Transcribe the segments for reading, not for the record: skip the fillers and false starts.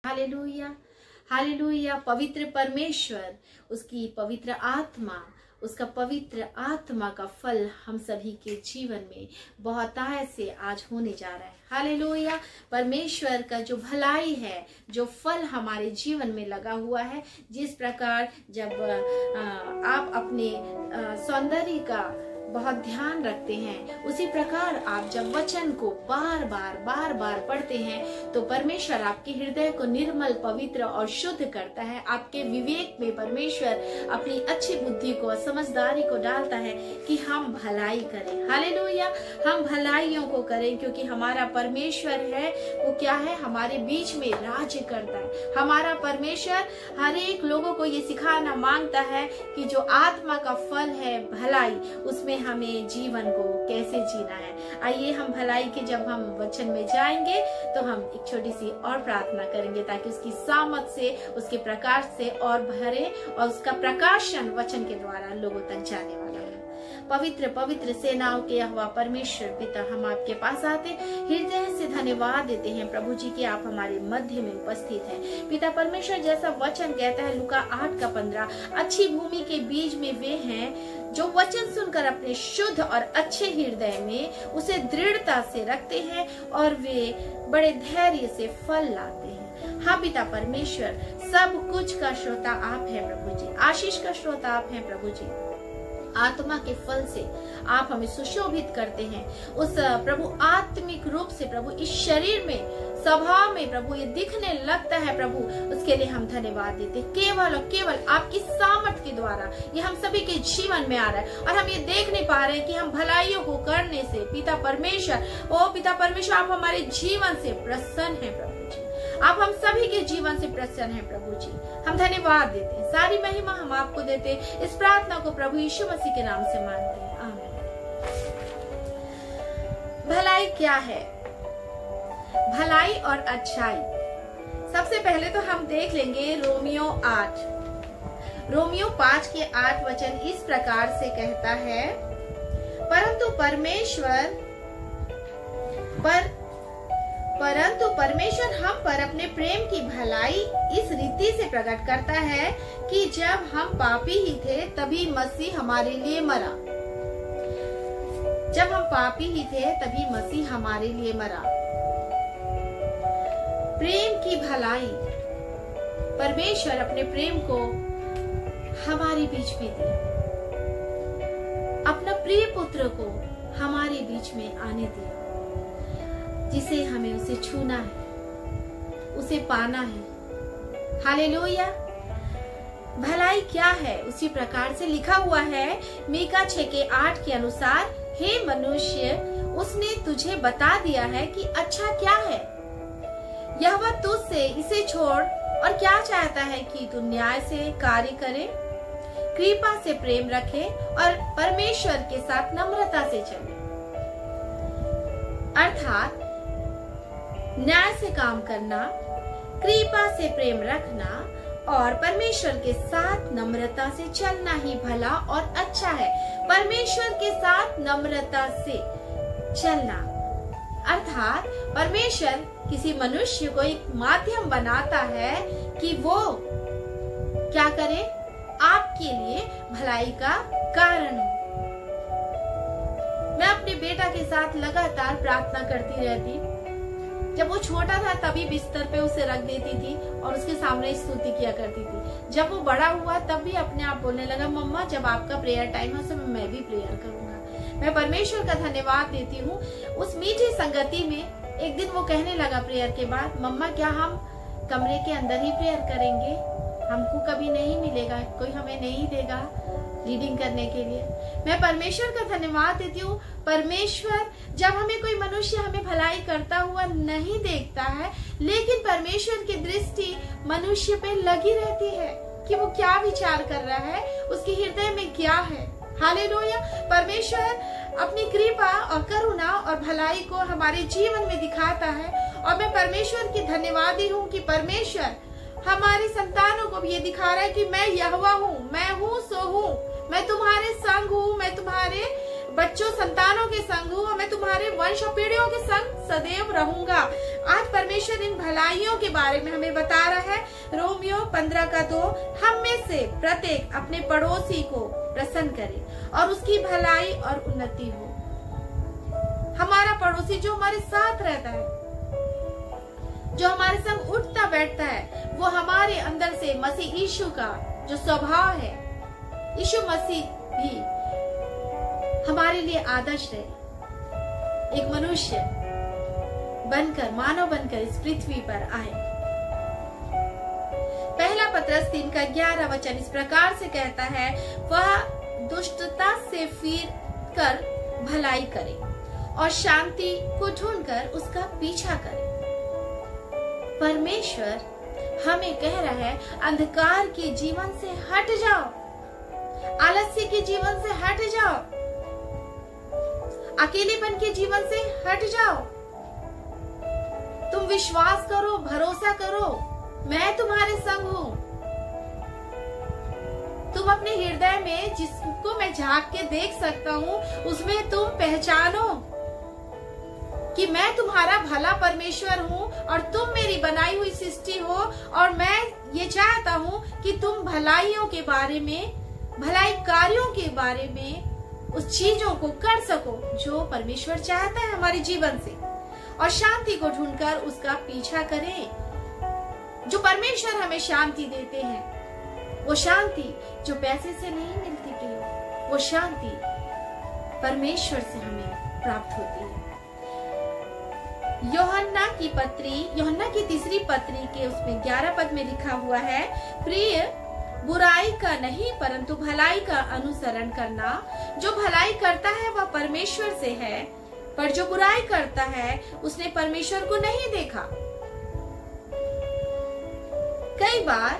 Hallelujah, hallelujah. पवित्र परमेश्वर, उसकी पवित्र आत्मा, उसका पवित्र आत्मा का फल हम सभी के जीवन में बहुतायत से आज होने जा रहा है। हालेलुया। परमेश्वर का जो भलाई है, जो फल हमारे जीवन में लगा हुआ है, जिस प्रकार जब आप अपने सौंदर्य का बहुत ध्यान रखते हैं, उसी प्रकार आप जब वचन को बार बार पढ़ते हैं तो परमेश्वर आपके हृदय को निर्मल, पवित्र और शुद्ध करता है। आपके विवेक में परमेश्वर अपनी अच्छी बुद्धि को, समझदारी को डालता है कि हम भलाई करें। हालेलुया, हम भलाइयों को करें, क्योंकि हमारा परमेश्वर है वो क्या है, हमारे बीच में राज्य करता है। हमारा परमेश्वर हर एक लोगों को ये सिखाना मांगता है कि जो आत्मा का फल है भलाई, उसमें हमें जीवन को कैसे जीना है। आइए हम भलाई के जब हम वचन में जाएंगे तो हम एक छोटी सी और प्रार्थना करेंगे, ताकि उसकी सामत से, उसके प्रकाश से और भरे और उसका प्रकाशन वचन के द्वारा लोगों तक जाने वाला है। पवित्र पवित्र सेनाओं के यहोवा परमेश्वर पिता, हम आपके पास आते हृदय से धन्यवाद देते हैं प्रभु जी कि आप हमारे मध्य में उपस्थित हैं। पिता परमेश्वर, जैसा वचन कहता है लूका 8:15, अच्छी भूमि के बीज में वे हैं जो वचन सुनकर अपने शुद्ध और अच्छे हृदय में उसे दृढ़ता से रखते हैं और वे बड़े धैर्य से फल लाते हैं। हाँ पिता परमेश्वर, सब कुछ का श्रोता आप हैं प्रभु जी, आशीष का श्रोता आप हैं प्रभु जी। आत्मा के फल से आप हमें सुशोभित करते हैं। उस प्रभु आत्मिक रूप से प्रभु इस शरीर में, स्वभाव में प्रभु ये दिखने लगता है प्रभु, उसके लिए हम धन्यवाद देते। केवल और केवल आपकी सामर्थ के द्वारा ये हम सभी के जीवन में आ रहा है और हम ये देख नहीं पा रहे हैं कि हम भलाइयों को करने से पिता परमेश्वर, ओ पिता परमेश्वर, आप हमारे जीवन से प्रसन्न हैं प्रभु जी। आप हम सभी के जीवन से प्रसन्न हैं प्रभु जी। हम धन्यवाद देते हैं, सारी महिमा हम आपको देते हैं। इस प्रार्थना को प्रभु यीशु मसीह के नाम से मांगते हैं, आमीन। भलाई क्या है? भलाई और अच्छाई। सबसे पहले तो हम देख लेंगे रोमियो 8। रोमियो 5:8 वचन इस प्रकार से कहता है, परंतु परमेश्वर हम पर अपने प्रेम की भलाई इस रीति से प्रकट करता है कि जब हम पापी ही थे तभी मसीह हमारे लिए मरा। जब हम पापी ही थे तभी मसीह हमारे लिए मरा। प्रेम की भलाई, परमेश्वर अपने प्रेम को हमारे बीच में दिया, अपना प्रिय पुत्र को हमारे बीच में आने दिया, जिसे हमें उसे छूना है, उसे पाना है। हालेलुया। भलाई क्या है? उसी प्रकार से लिखा हुआ है मीका 6:8 के अनुसार, हे मनुष्य, उसने तुझे बता दिया है कि अच्छा क्या है। यहोवा तुझसे इसे छोड़ और क्या चाहता है कि तू न्याय से कार्य करे, कृपा से प्रेम रखे और परमेश्वर के साथ नम्रता से चले। अर्थात न्याय से काम करना, कृपा से प्रेम रखना और परमेश्वर के साथ नम्रता से चलना ही भला और अच्छा है। परमेश्वर के साथ नम्रता से चलना अर्थात परमेश्वर किसी मनुष्य को एक माध्यम बनाता है कि वो क्या करे, आपके लिए भलाई का कारण हो। मैं अपने बेटा के साथ लगातार प्रार्थना करती रहती। जब वो छोटा था तभी बिस्तर पे उसे रख देती थी और उसके सामने स्तुति किया करती थी। जब वो बड़ा हुआ तब भी अपने आप बोलने लगा, मम्मा जब आपका प्रेयर टाइम है तो मैं भी प्रेयर करूंगा। मैं परमेश्वर का धन्यवाद देती हूँ। उस मीठी संगति में एक दिन वो कहने लगा प्रेयर के बाद, मम्मा क्या हम कमरे के अंदर ही प्रेयर करेंगे, हमको कभी नहीं मिलेगा, कोई हमें नहीं देगा रीडिंग करने के लिए। मैं परमेश्वर का धन्यवाद देती हूँ। परमेश्वर जब हमें कोई मनुष्य हमें भलाई करता हुआ नहीं देखता है, लेकिन परमेश्वर की दृष्टि मनुष्य पे लगी रहती है कि वो क्या विचार कर रहा है, उसके हृदय में क्या है। हालेलुया। परमेश्वर अपनी कृपा और करुणा और भलाई को हमारे जीवन में दिखाता है और मैं परमेश्वर की धन्यवादी हूँ कि परमेश्वर हमारे संतानों को भी ये दिखा रहा है कि मैं यहोवा हूँ, मैं हूँ सो हूँ, मैं तुम्हारे संग हूँ, मैं तुम्हारे बच्चों संतानों के संग हूँ, मैं तुम्हारे वंश और पीढ़ियों के संग सदैव रहूंगा। आज परमेश्वर इन भलाइयों के बारे में हमें बता रहा है। रोमियो 15:2, हम में से प्रत्येक अपने पड़ोसी को प्रसन्न करे और उसकी भलाई और उन्नति हो। हमारा पड़ोसी जो हमारे साथ रहता है, जो हमारे संग उठता बैठता है, वो हमारे अंदर से मसीह यीशु का जो स्वभाव है, यीशु मसीह भी हमारे लिए आदर्श है। एक मनुष्य बनकर, मानव बनकर इस पृथ्वी पर आए। पहला पत्रस 3:11 इस प्रकार से कहता है, वह दुष्टता से फिर कर भलाई करे और शांति को ढूंढकर उसका पीछा करे। परमेश्वर हमें कह रहा है, अंधकार के जीवन से हट जाओ, आलस्य के जीवन से हट जाओ, अकेलेपन के जीवन से हट जाओ। तुम विश्वास करो, भरोसा करो, मैं तुम्हारे संग हूं। तुम अपने हृदय में जिसको मैं झांक के देख सकता हूं, उसमें तुम पहचानो कि मैं तुम्हारा भला परमेश्वर हूँ और तुम मेरी बनाई हुई सृष्टि हो, और मैं ये चाहता हूँ कि तुम भलाइयों के बारे में, भलाई कार्यों के बारे में उस चीजों को कर सको जो परमेश्वर चाहता है हमारे जीवन से, और शांति को ढूंढकर उसका पीछा करें। जो परमेश्वर हमें शांति देते हैं, वो शांति जो पैसे से नहीं मिलती प्रियो, वो शांति परमेश्वर से हमें प्राप्त होती है। यूहन्ना की तीसरी पत्री के उसमें 11 पद में लिखा हुआ है, प्रिय बुराई का नहीं परंतु भलाई का अनुसरण करना। जो भलाई करता है वह परमेश्वर से है, पर जो बुराई करता है उसने परमेश्वर को नहीं देखा। कई बार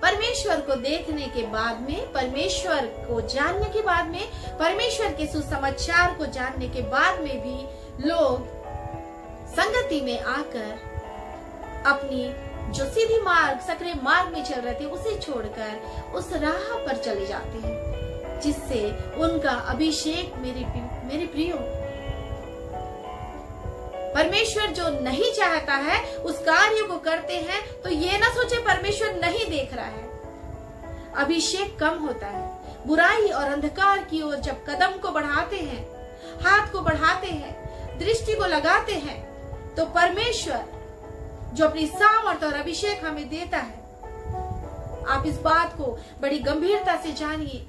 परमेश्वर को देखने के बाद में, परमेश्वर को जानने के बाद में, परमेश्वर के सुसमाचार को जानने के बाद में भी लोग संगति में आकर अपनी जो सीधी मार्ग, सकरे मार्ग में चल रहे थे, उसे छोड़कर उस राह पर चले जाते हैं, जिससे उनका अभिषेक, मेरे प्रियो, परमेश्वर जो नहीं चाहता है उस कार्य को करते हैं, तो ये ना सोचे परमेश्वर नहीं देख रहा है। अभिषेक कम होता है। बुराई और अंधकार की ओर जब कदम को बढ़ाते हैं, हाथ को बढ़ाते हैं, दृष्टि को लगाते हैं, तो परमेश्वर जो अपनी सामर्थ और अभिषेक हमें देता है, आप इस बात को बड़ी गंभीरता से जानिए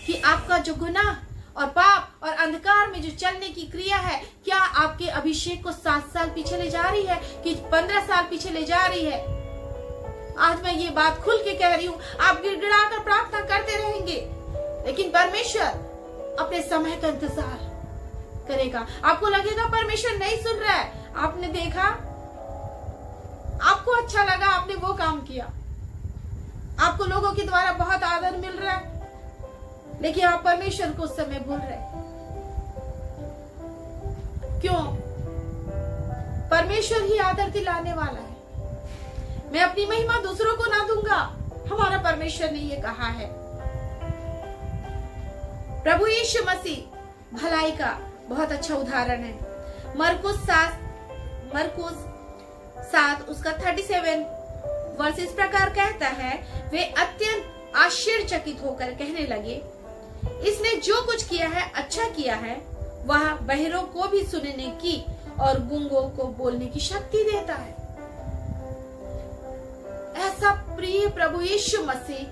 कि आपका जो गुनाह और पाप और अंधकार में जो चलने की क्रिया है, क्या आपके अभिषेक को 7 साल पीछे ले जा रही है कि 15 साल पीछे ले जा रही है? आज मैं ये बात खुल के कह रही हूँ, आप गिड़गिड़ा कर प्रार्थना करते रहेंगे, लेकिन परमेश्वर अपने समय का इंतजार करेगा। आपको लगेगा परमेश्वर नहीं सुन रहा है, आपने देखा, आपको अच्छा लगा, आपने वो काम किया, आपको लोगों के द्वारा बहुत आदर मिल रहा है, लेकिन आप परमेश्वर को उस समय भूल रहे। क्यों? परमेश्वर ही आदर दिलाने वाला है। मैं अपनी महिमा दूसरों को ना दूंगा, हमारा परमेश्वर ने ये कहा है। प्रभु यीशु मसीह भलाई का बहुत अच्छा उदाहरण है। मरकुस 7 उसका 37 वर्ष इस प्रकार कहता है, वे अत्यंत आश्चर्यचकित होकर कहने लगे, इसने जो कुछ किया है अच्छा किया है। वह बहरों को भी सुनने की और गूंगों को बोलने की शक्ति देता है। ऐसा प्रिय प्रभु यीशु मसीह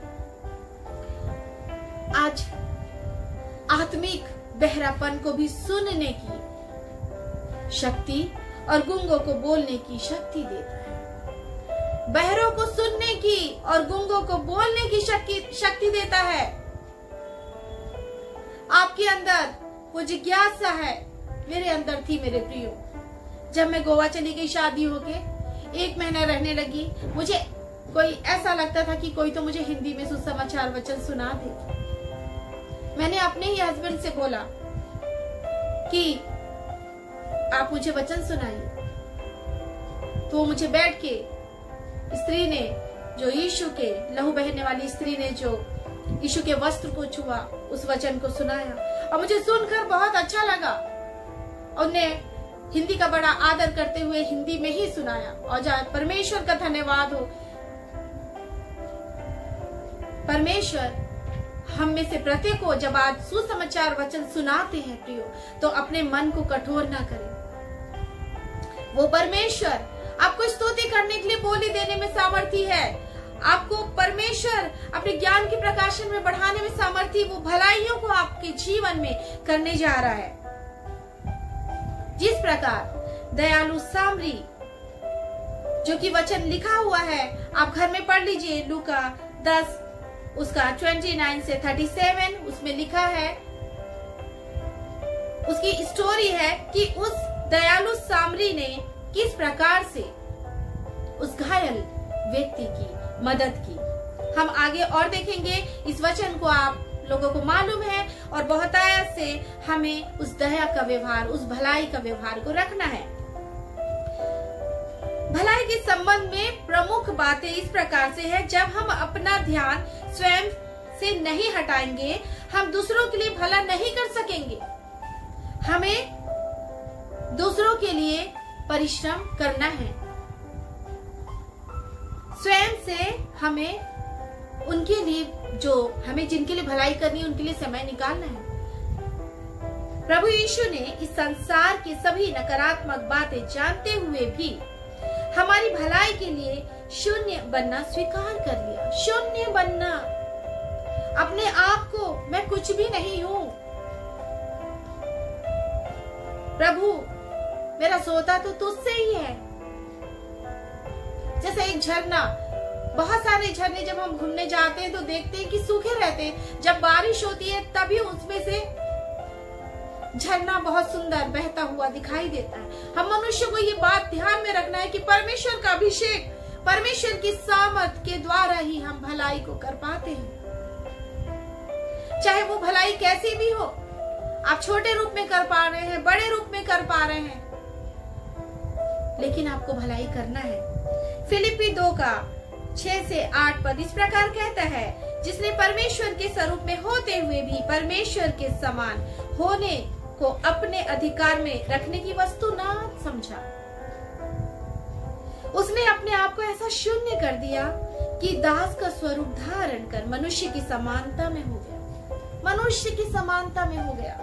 आज आत्मिक बहरापन को भी सुनने की शक्ति और गूंगों को बोलने की शक्ति देता है। बहरों को सुनने की और गूंगों को बोलने की शक्ति देता है। आपके अंदर वो जिज्ञासा है, मेरे अंदर थी मेरे प्रियो। जब मैं गोवा चली गई शादी होके, 1 महीना रहने लगी, मुझे कोई ऐसा लगता था कि कोई तो मुझे हिंदी में सुसमाचार वचन सुना दे। मैंने अपने ही हस्बैंड से बोला कि आप मुझे वचन सुनाइए। तो मुझे बैठ के स्त्री ने, जो यीशु के लहू बहने वाली स्त्री ने जो यीशु के वस्त्र को छुआ, उस वचन को सुनाया। और मुझे सुनकर बहुत अच्छा लगा। उन्हें हिंदी का बड़ा आदर करते हुए हिंदी में ही सुनाया, और परमेश्वर का धन्यवाद हो। परमेश्वर हम में से प्रत्येक को जब आज सुसमाचार वचन सुनाते हैं प्रियो, तो अपने मन को कठोर ना करें। वो परमेश्वर आपको स्तुति करने के लिए बोली देने में सामर्थी है। आपको परमेश्वर अपने ज्ञान के प्रकाशन में बढ़ाने में सामर्थी, वो भलाइयों को आपके जीवन में करने जा रहा है। जिस प्रकार दयालु सामरी, जो कि वचन लिखा हुआ है, आप घर में पढ़ लीजिए, लूका 10 उसका 29 से 37, उसमें लिखा है, उसकी स्टोरी है कि उस दयालु सामरी ने किस प्रकार से उस घायल व्यक्ति की मदद की। हम आगे और देखेंगे। इस वचन को आप लोगों को मालूम है, और बहुतायत से हमें उस दया का व्यवहार, उस भलाई का व्यवहार को रखना है। भलाई के संबंध में प्रमुख बातें इस प्रकार से है, जब हम अपना ध्यान स्वयं से नहीं हटाएंगे, हम दूसरों के लिए भला नहीं कर सकेंगे। हमें दूसरों के लिए परिश्रम करना है। स्वयं से हमें उनके लिए, जो हमें जिनके लिए भलाई करनी है, उनके लिए समय निकालना है। प्रभु यीशु ने इस संसार की सभी नकारात्मक बातें जानते हुए भी हमारी भलाई के लिए शून्य बनना स्वीकार कर लिया। शून्य बनना, अपने आप को मैं कुछ भी नहीं हूं, प्रभु मेरा सौदा तो तुझसे ही है। जैसे एक झरना, बहुत सारे झरने जब हम घूमने जाते हैं तो देखते हैं कि सूखे रहते हैं। जब बारिश होती है तभी उसमें से झरना बहुत सुंदर बहता हुआ दिखाई देता है। हम मनुष्य को ये बात ध्यान में रखना है कि परमेश्वर का अभिषेक, परमेश्वर की सामर्थ के द्वारा ही हम भलाई को कर पाते हैं। चाहे वो भलाई कैसी भी हो, आप छोटे रूप में कर पा रहे हैं, बड़े रूप में कर पा रहे हैं, लेकिन आपको भलाई करना है। फिलिप्पी 2 का 6 से 8 पद इस प्रकार कहता है, जिसने परमेश्वर के स्वरूप में होते हुए भी परमेश्वर के समान होने को अपने अधिकार में रखने की वस्तु ना समझा, उसने अपने आप को ऐसा शून्य कर दिया कि दास का स्वरूप धारण कर मनुष्य की समानता में हो गया। मनुष्य की समानता में हो गया।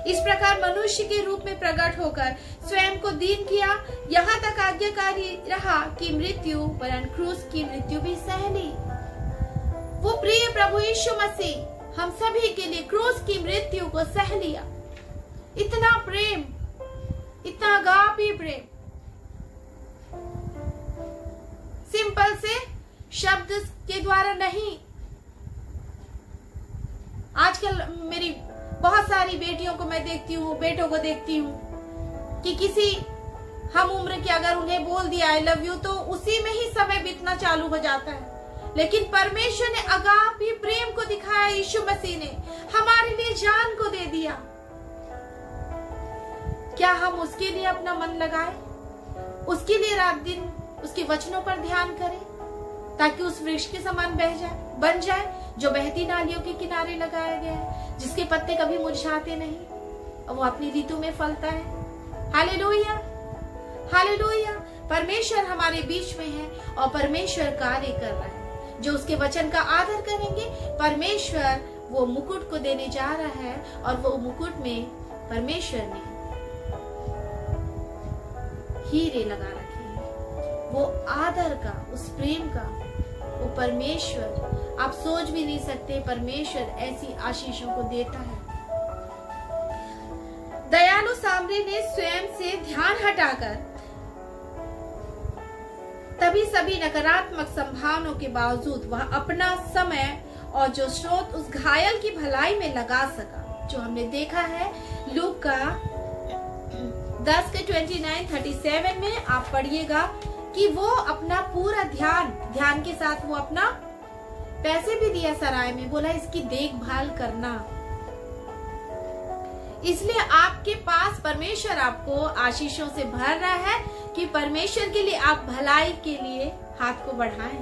इस प्रकार मनुष्य के रूप में प्रकट होकर स्वयं को दीन किया, यहाँ तक आज्ञाकारी रहा कि मृत्यु, वरन क्रूस की मृत्यु भी सह ली। वो प्रिय प्रभु यीशु मसीह हम सभी के लिए क्रूस की मृत्यु को सह लिया। इतना प्रेम, इतना अगापी प्रेम, सिंपल से शब्द के द्वारा नहीं। आजकल मेरी बहुत सारी बेटियों को मैं देखती हूँ, बेटों को देखती हूँ कि किसी हम उम्र के अगर उन्हें बोल दिया आई लव यू तो उसी में ही समय बीतना चालू हो जाता है। लेकिन परमेश्वर ने अगापी प्रेम को दिखाया। यीशु मसीह ने हमारे लिए जान को दे दिया। क्या हम उसके लिए अपना मन लगाएं, उसके लिए रात दिन उसके वचनों पर ध्यान करें, ताकि उस वृक्ष के समान बन जाए जो बहती नालियों के किनारे लगाया गया है, जिसके पत्ते कभी मुरझाते नहीं और वो अपनी ऋतु में फलता है। Hallelujah, hallelujah. परमेश्वर हमारे बीच में है और परमेश्वर कार्य कर रहा है। जो उसके वचन का आदर करेंगे, परमेश्वर वो मुकुट को देने जा रहा है, और वो मुकुट में परमेश्वर ने हीरे लगा रखे हैं। वो आदर का, उस प्रेम का, वो परमेश्वर आप सोच भी नहीं सकते परमेश्वर ऐसी आशीषों को देता है। दयालु सामरी ने स्वयं से ध्यान हटाकर तभी सभी नकारात्मक संभावनाओं के बावजूद वह अपना समय और जो स्रोत उस घायल की भलाई में लगा सका, जो हमने देखा है लूका 10 के 29-37 में आप पढ़िएगा कि वो अपना पूरा ध्यान के साथ वो अपना पैसे भी दिया सराय में, बोला इसकी देखभाल करना। इसलिए आपके पास परमेश्वर आपको आशीषों से भर रहा है कि परमेश्वर के लिए आप भलाई के लिए हाथ को बढ़ाएं।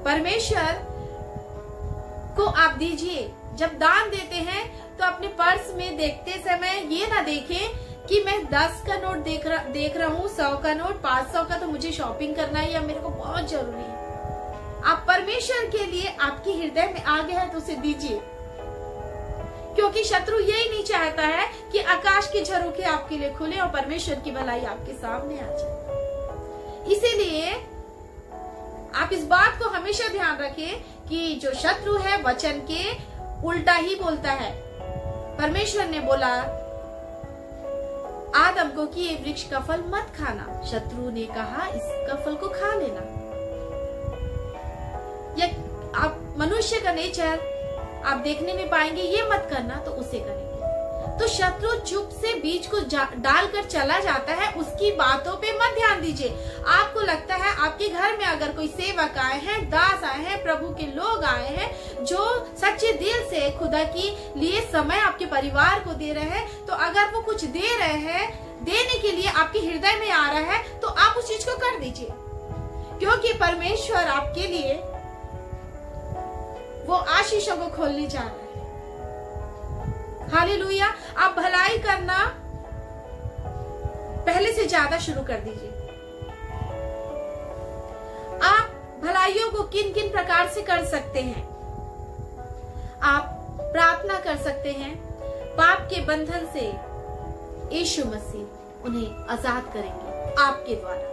परमेश्वर को आप दीजिए जब दान देते हैं तो अपने पर्स में देखते समय ये ना देखें कि मैं 10 का नोट देख रहा हूँ, 100 का नोट, 500 का, तो मुझे शॉपिंग करना है या मेरे को बहुत जरूरी है। आप परमेश्वर के लिए आपके हृदय में आ गया है तो उसे दीजिए, क्योंकि शत्रु यही नहीं चाहता है कि आकाश की झरोखे आपके लिए खुले और परमेश्वर की भलाई आपके सामने आ जाए। इसीलिए आप इस बात को हमेशा ध्यान रखें कि जो शत्रु है वचन के उल्टा ही बोलता है। परमेश्वर ने बोला आदम को कि ये वृक्ष का फल मत खाना, शत्रु ने कहा इसका फल को खा लेना। या आप मनुष्य का नेचर आप देखने में पाएंगे ये मत करना तो उसे करेंगे। तो शत्रु चुप से बीज को डालकर चला जाता है, उसकी बातों पे मत ध्यान दीजिए। आपको लगता है आपके घर में अगर कोई सेवक आए हैं, दास आए हैं, प्रभु के लोग आए हैं जो सच्चे दिल से खुदा की लिए समय आपके परिवार को दे रहे हैं, तो अगर वो कुछ दे रहे हैं, देने के लिए आपके हृदय में आ रहा है, तो आप उस चीज को कर दीजिए, क्योंकि परमेश्वर आपके लिए वो आशीषों को खोलने जा रहा है। हालेलुया। आप भलाई करना पहले से ज्यादा शुरू कर दीजिए। आप भलाइयों को किन किन प्रकार से कर सकते हैं? आप प्रार्थना कर सकते हैं, पाप के बंधन से यीशु मसीह उन्हें आजाद करेंगे आपके द्वारा,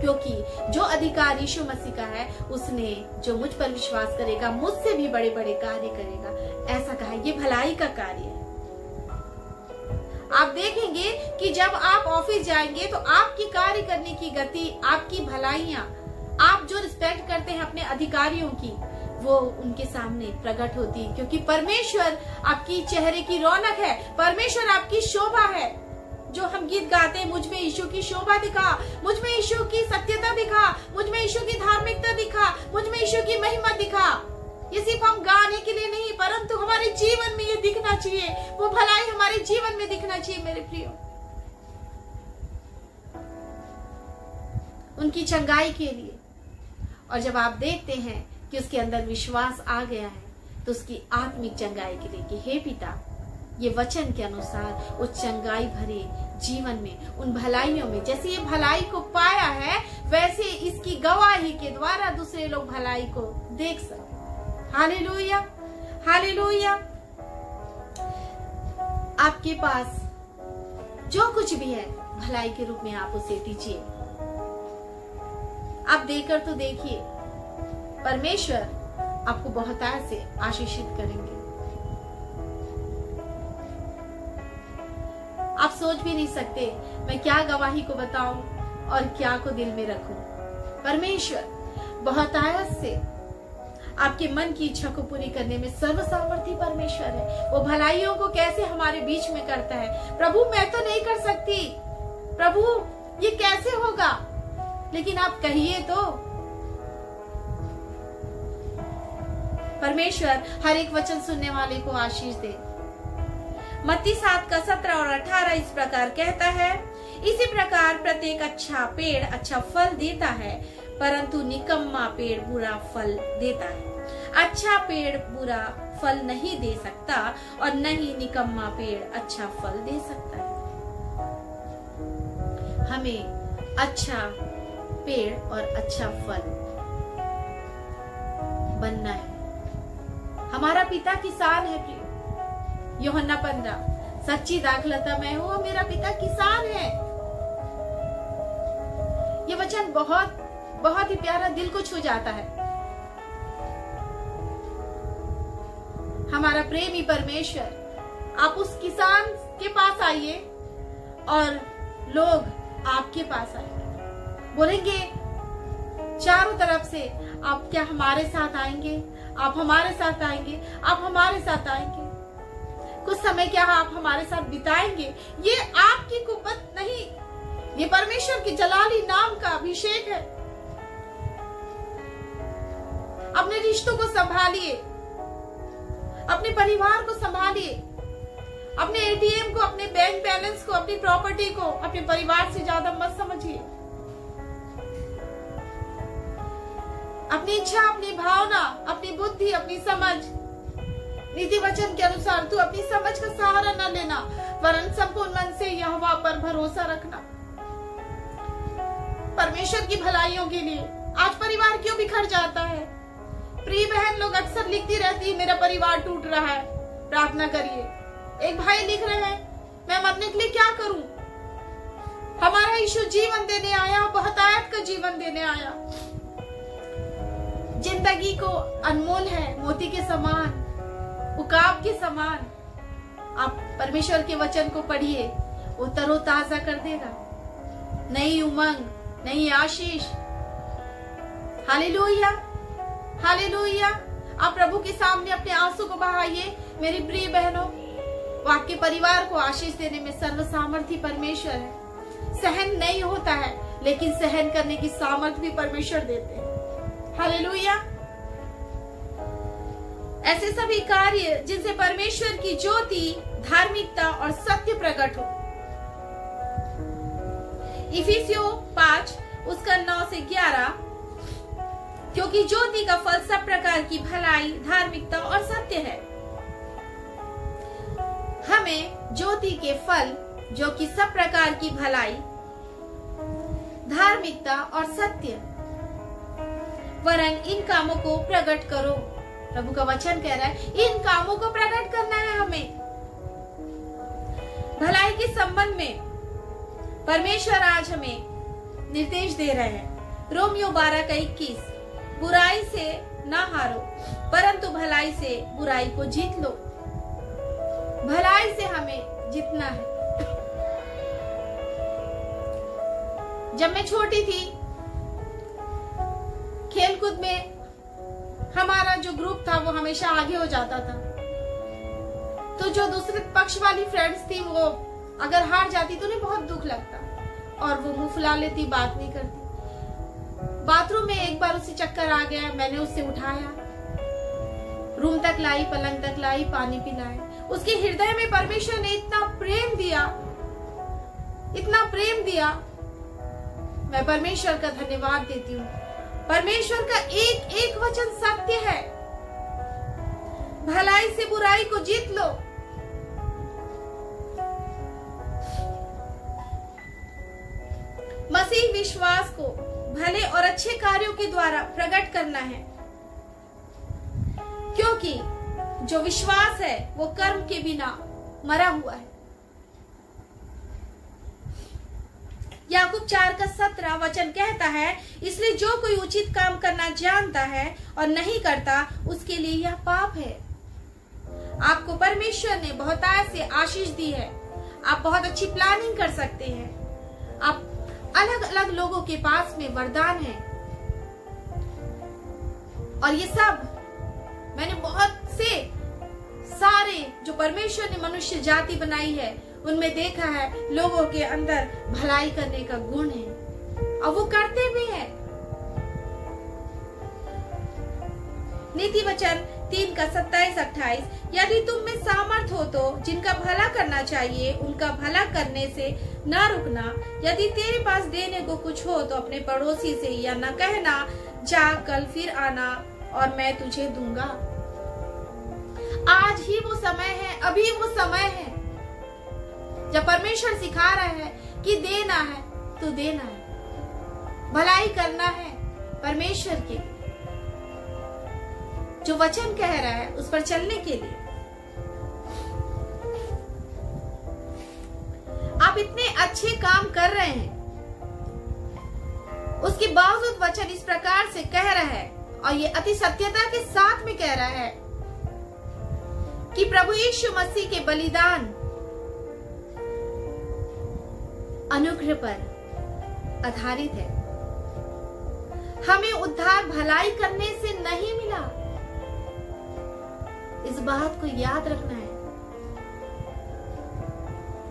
क्योंकि जो अधिकार यीशु मसीह का है उसने जो मुझ पर विश्वास करेगा मुझसे भी बड़े बड़े कार्य करेगा, ऐसा कहा। ये भलाई का कार्य है। आप देखेंगे कि जब आप ऑफिस जाएंगे तो आपकी कार्य करने की गति, आपकी भलाइयां, आप जो रिस्पेक्ट करते हैं अपने अधिकारियों की, वो उनके सामने प्रकट होती है, क्योंकि परमेश्वर आपकी चेहरे की रौनक है, परमेश्वर आपकी शोभा है। जो हम गीत गाते हैं, मुझ में यीशु की शोभा दिखा, मुझ में यीशु की सत्यता दिखा, मुझ में यीशु की धार्मिकता दिखा, मुझ में यीशु की महिमा दिखा। ये सिर्फ हम गाने के लिए नहीं, परंतु हमारे जीवन में ये दिखना चाहिए, वो भलाई हमारे जीवन में दिखना चाहिए मेरे प्रियो। उनकी चंगाई के लिए। और जब आप देखते हैं कि उसके अंदर विश्वास आ गया है, तो उसकी आत्मिक चंगाई के लिए कि हे पिता, ये वचन के अनुसार उस चंगाई भरे जीवन में, उन भलाइयों में, जैसे ये भलाई को पाया है, वैसे इसकी गवाही के द्वारा दूसरे लोग भलाई को देख सकें। Hallelujah, hallelujah. आपके पास जो कुछ भी है भलाई के रूप में आप उसे दीजिए। आप देकर तो देखिए, परमेश्वर आपको बहुतायत से आशीषित करेंगे। आप सोच भी नहीं सकते मैं क्या गवाही को बताऊं और क्या को दिल में रखूं। परमेश्वर बहुतायत से आपके मन की इच्छा को पूरी करने में सर्वसामर्थी परमेश्वर है। वो भलाइयों को कैसे हमारे बीच में करता है। प्रभु मैं तो नहीं कर सकती, प्रभु ये कैसे होगा, लेकिन आप कहिए तो। परमेश्वर हर एक वचन सुनने वाले को आशीष दे। मत्ती 7 का 17 और 18 इस प्रकार कहता है, इसी प्रकार प्रत्येक अच्छा पेड़ अच्छा फल देता है, परंतु निकम्मा पेड़ बुरा फल देता है। अच्छा पेड़ बुरा फल नहीं दे सकता और न ही निकम्मा पेड़ अच्छा फल दे सकता है। हमें अच्छा पेड़ और अच्छा फल बनना है। हमारा पिता किसान है प्रिय। यूहन्ना 15, सच्ची दाखलता मैं हूं, मेरा पिता किसान है। ये वचन बहुत बहुत ही प्यारा, दिल को छू जाता है। हमारा प्रेमी परमेश्वर, आप उस किसान के पास आइए और लोग आपके पास आएंगे, बोलेंगे चारों तरफ से, आप क्या हमारे साथ आएंगे, आप हमारे साथ आएंगे, आप हमारे साथ आएंगे। कुछ समय क्या आप हमारे साथ बिताएंगे। ये आपकी कुव्वत नहीं, ये परमेश्वर के जलाली नाम का अभिषेक है। अपने रिश्तों को संभालिए, अपने परिवार को संभालिए, अपने एटीएम को, अपने बैंक बैलेंस को, अपनी प्रॉपर्टी को अपने परिवार से ज्यादा मत समझिए। अपनी इच्छा, अपनी भावना, अपनी बुद्धि, अपनी समझ, नीति वचन के अनुसार तू अपनी समझ का सहारा न लेना, वरन संपूर्ण मन से यहोवा पर भरोसा रखना। परमेश्वर की भलाइयों के लिए आज परिवार क्यों बिखर जाता है? प्रिय बहन लोग अक्सर लिखती रहती है, मेरा परिवार टूट रहा है, प्रार्थना करिए। एक भाई लिख रहे हैं, मैं मरने के लिए क्या करूं? हमारा यीशु जीवन देने आया, बहुतायत का जीवन देने आया। जिंदगी को अनमोल है, मोती के समान, उकाब के समान। आप परमेश्वर के वचन को पढ़िए, वो तरोताजा कर देगा, नई उमंग, नई आशीष। Hallelujah, hallelujah. आप प्रभु के सामने अपने आंसू को बहाइए। मेरी प्रिय बहनों, वो आपके परिवार को आशीष देने में सर्वसामर्थी परमेश्वर है। सहन नहीं होता है, लेकिन सहन करने की सामर्थ भी परमेश्वर देते हैं। हालेलुया। ऐसे सभी कार्य जिनसे परमेश्वर की ज्योति, धार्मिकता और सत्य प्रकट हो। इफिसियों 5 उसका 9 से 11, क्योंकि ज्योति का फल सब प्रकार की भलाई, धार्मिकता और सत्य है। हमें ज्योति के फल, जो कि सब प्रकार की भलाई, धार्मिकता और सत्य, वरन इन कामों को प्रकट करो। प्रभु का वचन कह रहा है, इन कामों को प्रकट करना है हमें। भलाई के संबंध में परमेश्वर आज हमें निर्देश दे रहे हैं। रोमियो 12 का 21, बुराई से ना हारो, परंतु भलाई से बुराई को जीत लो। भलाई से हमें जीतना है। जब मैं छोटी थी, खेलकूद में हमारा जो ग्रुप था वो हमेशा आगे हो जाता था। तो जो दूसरे पक्ष वाली फ्रेंड्स थी, वो अगर हार जाती तो उन्हें बहुत दुख लगता और वो मुंह फुला लेती, बात नहीं करती। बाथरूम में एक बार उसे चक्कर आ गया, मैंने उसे उठाया, रूम तक लाई, पलंग तक लाई, पानी पिलाया। उसके हृदय में परमेश्वर ने इतना प्रेम दिया, इतना प्रेम दिया। मैं परमेश्वर का धन्यवाद देती हूँ। परमेश्वर का एक एक वचन सत्य है। भलाई से बुराई को जीत लो। मसीह विश्वास को भले और अच्छे कार्यों के द्वारा प्रकट करना है, क्योंकि जो विश्वास है वो कर्म के बिना मरा हुआ है। याकूब 4 का 17 वचन कहता है, इसलिए जो कोई उचित काम करना जानता है और नहीं करता, उसके लिए यह पाप है। आपको परमेश्वर ने बहुतायत से आशीष दी है। आप बहुत अच्छी प्लानिंग कर सकते हैं। आप अलग अलग लोगों के पास में वरदान है, और ये सब मैंने बहुत से सारे जो परमेश्वर ने मनुष्य जाति बनाई है उनमें देखा है, लोगों के अंदर भलाई करने का गुण है और वो करते भी हैं। नीति वचन 3 का 27-28, यदि तुम में सामर्थ हो तो जिनका भला करना चाहिए उनका भला करने से न रुकना। यदि तेरे पास देने को कुछ हो तो अपने पड़ोसी से या न कहना, जा कल फिर आना और मैं तुझे दूंगा। आज ही वो समय है, अभी वो समय है जब परमेश्वर सिखा रहा है कि देना है तो देना है, भलाई करना है परमेश्वर के लिए। जो वचन कह रहा है उस पर चलने के लिए। आप इतने अच्छे काम कर रहे हैं, उसके बावजूद वचन इस प्रकार से कह रहा है, और ये अति सत्यता के साथ में कह रहा है कि प्रभु यीशु मसीह के बलिदान अनुग्रह पर आधारित है। हमें उद्धार भलाई करने से नहीं मिला, इस बात को याद रखना है।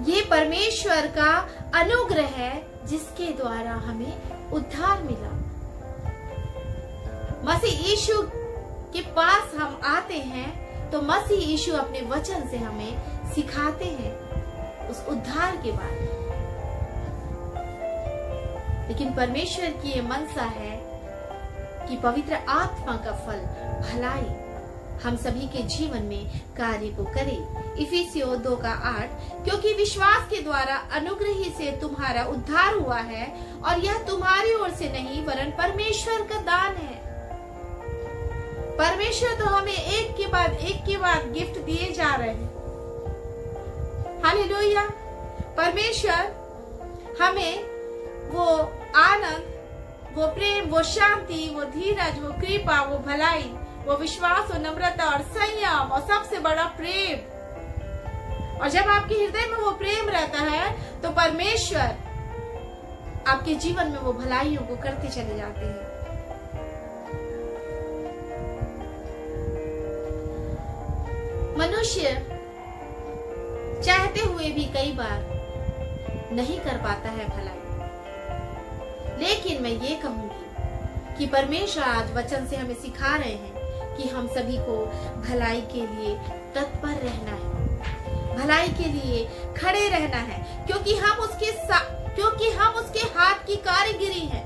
ये परमेश्वर का अनुग्रह है जिसके द्वारा हमें उद्धार मिला। मसीह यीशु के पास हम आते हैं तो मसीह यीशु अपने वचन से हमें सिखाते हैं उस उद्धार के बारे में। लेकिन परमेश्वर की ये मनसा है कि पवित्र आत्मा का फल भलाई, हम सभी के जीवन में कार्य को करे। इफिसियों 2:8, क्योंकि विश्वास के द्वारा अनुग्रह ही से तुम्हारा उद्धार हुआ है और यह तुम्हारी ओर से नहीं वरन परमेश्वर का दान है। परमेश्वर तो हमें एक के बाद गिफ्ट दिए जा रहे हैं। हालेलुया। परमेश्वर हमें वो आनंद, वो प्रेम, वो शांति, वो धीरज, वो कृपा, वो भलाई, वो विश्वास, वो नम्रता और संयम और सबसे बड़ा प्रेम। और जब आपके हृदय में वो प्रेम रहता है तो परमेश्वर आपके जीवन में वो भलाइयों को करते चले जाते हैं। मनुष्य चाहते हुए भी कई बार नहीं कर पाता है भलाई, लेकिन मैं ये कहूंगी कि परमेश्वर आज वचन से हमें सिखा रहे हैं कि हम सभी को भलाई के लिए तत्पर रहना है, भलाई के लिए खड़े रहना है, क्योंकि हम उसके हाथ की कारीगिरी हैं।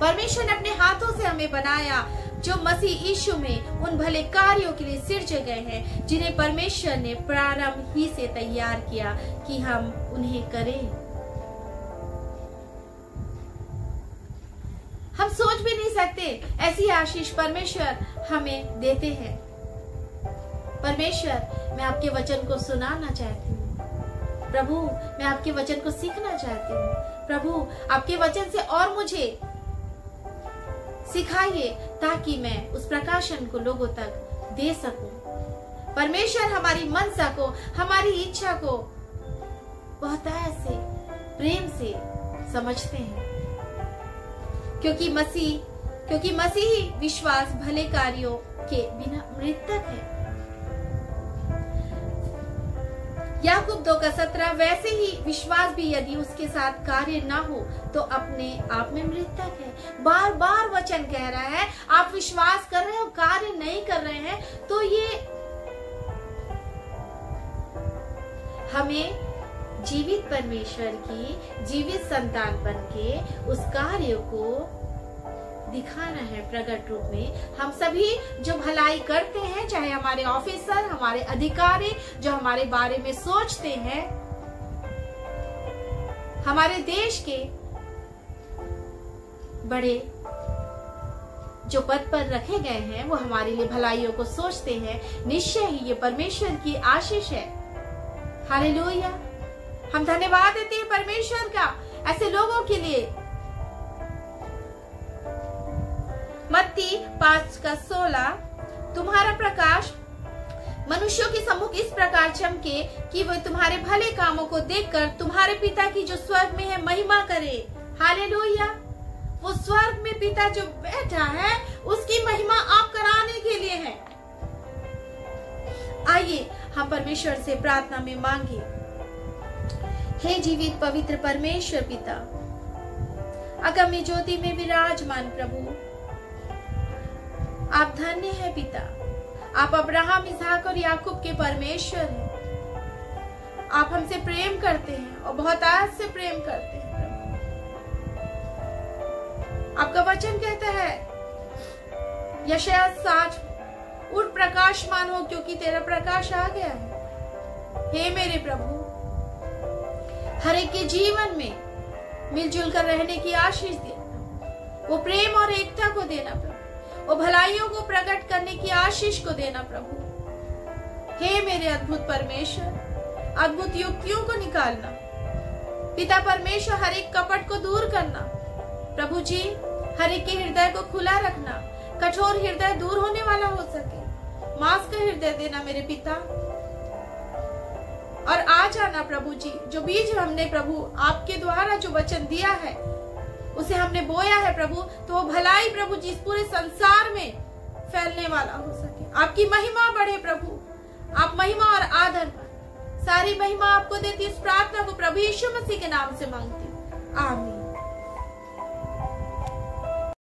परमेश्वर ने अपने हाथों से हमें बनाया, जो मसीह यीशु में उन भले कार्यों के लिए सिरजे गए हैं जिन्हें परमेश्वर ने प्रारंभ ही से तैयार किया कि हम उन्हें करें। हम सोच भी नहीं सकते ऐसी आशीष परमेश्वर हमें देते हैं। परमेश्वर, मैं आपके वचन को सुनाना चाहती हूँ प्रभु, मैं आपके वचन को सीखना चाहती हूँ प्रभु। आपके वचन से और मुझे सिखाइए ताकि मैं उस प्रकाशन को लोगों तक दे सकूं। परमेश्वर हमारी मनसा को, हमारी इच्छा को बहुत ऐसे प्रेम से समझते हैं, क्योंकि मसीही विश्वास भले कार्यों के बिना मृतक है। याकूब 2:17, वैसे ही विश्वास भी यदि उसके साथ कार्य ना हो तो अपने आप में मृतक है। बार बार वचन कह रहा है, आप विश्वास कर रहे हो, कार्य नहीं कर रहे हैं, तो ये हमें जीवित परमेश्वर की जीवित संतान बनके उस कार्य को दिखाना है प्रकट रूप में। हम सभी जो भलाई करते हैं, चाहे हमारे ऑफिसर, हमारे अधिकारी जो हमारे बारे में सोचते हैं, हमारे देश के बड़े जो पद पर रखे गए हैं वो हमारे लिए भलाइयों को सोचते हैं, निश्चय ही ये परमेश्वर की आशीष है। हालेलुया। हम धन्यवाद देते हैं परमेश्वर का ऐसे लोगों के लिए। मत्ती 5:16, तुम्हारा प्रकाश मनुष्यों के सम्मुख इस प्रकार चमके कि वो तुम्हारे भले कामों को देखकर तुम्हारे पिता की जो स्वर्ग में है महिमा करे। हालेलुया। वो स्वर्ग में पिता जो बैठा है उसकी महिमा आप कराने के लिए है। आइए हम परमेश्वर से प्रार्थना में मांगे। हे जीवित पवित्र परमेश्वर पिता, अगम्य ज्योति में विराजमान प्रभु, आप धन्य है पिता। आप अब्राहम, इसहाक और याकूब के परमेश्वर हैं। आप हमसे प्रेम करते हैं और बहुत आज से प्रेम करते हैं प्रभु। आपका वचन कहता है यशायाह 60, उठ प्रकाशमान हो क्योंकि तेरा प्रकाश आ गया है। हे मेरे प्रभु, हर एक के जीवन में मिलजुल कर रहने की आशीष देना, वो प्रेम और एकता को देना प्रभु, वो भलाइयों को प्रकट करने की आशीष को देना प्रभु। हे मेरे अद्भुत परमेश्वर, अद्भुत युक्तियों को निकालना पिता परमेश्वर, हर एक कपट को दूर करना प्रभु जी, हर एक के हृदय को खुला रखना, कठोर हृदय दूर होने वाला हो सके, मांस का हृदय देना मेरे पिता। और आ जाना प्रभु जी, जो बीज हमने प्रभु आपके द्वारा जो वचन दिया है उसे हमने बोया है प्रभु, तो वो भलाई प्रभु जी इस पूरे संसार में फैलने वाला हो सके। आपकी महिमा बढ़े प्रभु, आप महिमा और आदर सारी महिमा आपको देती। इस प्रार्थना को प्रभु यीशु मसीह के नाम से मांगती हूँ, आमीन।